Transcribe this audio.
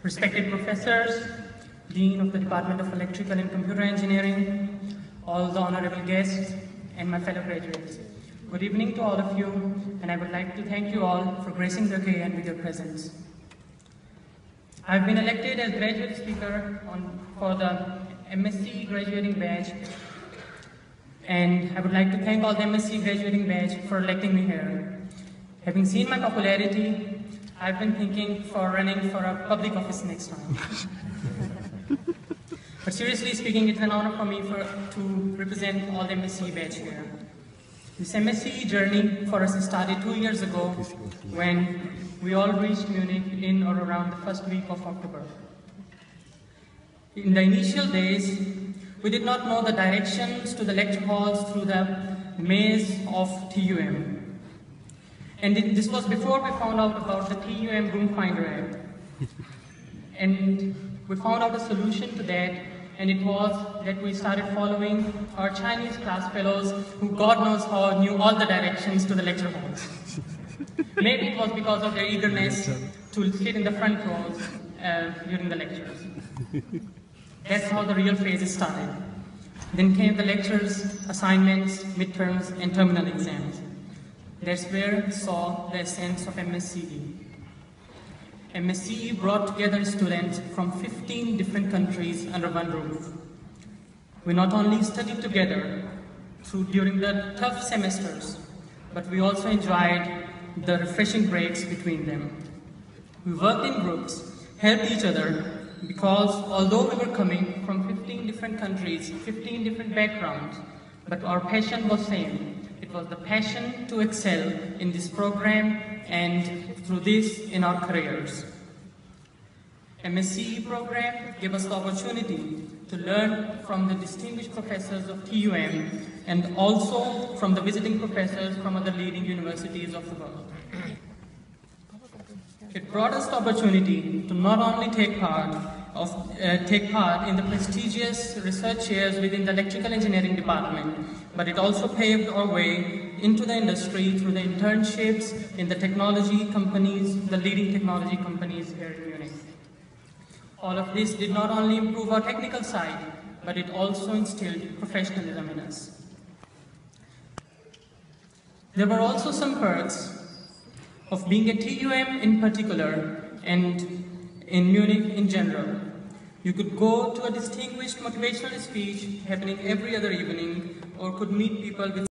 Respected professors, Dean of the Department of Electrical and Computer Engineering, all the honorable guests, and my fellow graduates. Good evening to all of you, and I would like to thank you all for gracing the occasion with your presence. I've been elected as graduate speaker for the MSc graduating batch, and I would like to thank all the MSc graduating batch for electing me here. Having seen my popularity, I've been thinking for running for a public office next time. But seriously speaking, it's an honor for me to represent all the MSc batch here. This MSc journey for us started 2 years ago when we all reached Munich in or around the first week of October. In the initial days, we did not know the directions to the lecture halls through the maze of TUM. And this was before we found out about the TUM Room Finder app. And we found out a solution to that, and it was that we started following our Chinese class fellows who God knows how knew all the directions to the lecture halls. Maybe it was because of their eagerness to sit in the front rows during the lectures. That's how the real phases started. Then came the lectures, assignments, midterms, and terminal exams. That's where we saw the essence of MSCE. MSCE brought together students from 15 different countries under one roof. We not only studied together during the tough semesters, but we also enjoyed the refreshing breaks between them. We worked in groups, helped each other, because although we were coming from 15 different countries, 15 different backgrounds, but our passion was same. It was the passion to excel in this program and through this in our careers. MSCE program gave us the opportunity to learn from the distinguished professors of TUM and also from the visiting professors from other leading universities of the world. It brought us the opportunity to not only take part in the prestigious research chairs within the electrical engineering department, but it also paved our way into the industry through the internships in the technology companies, the leading technology companies here in Munich. All of this did not only improve our technical side, but it also instilled professionalism in us. There were also some perks of being a TUM in particular and in Munich in general. You could go to a distinguished motivational speech happening every other evening or could meet people with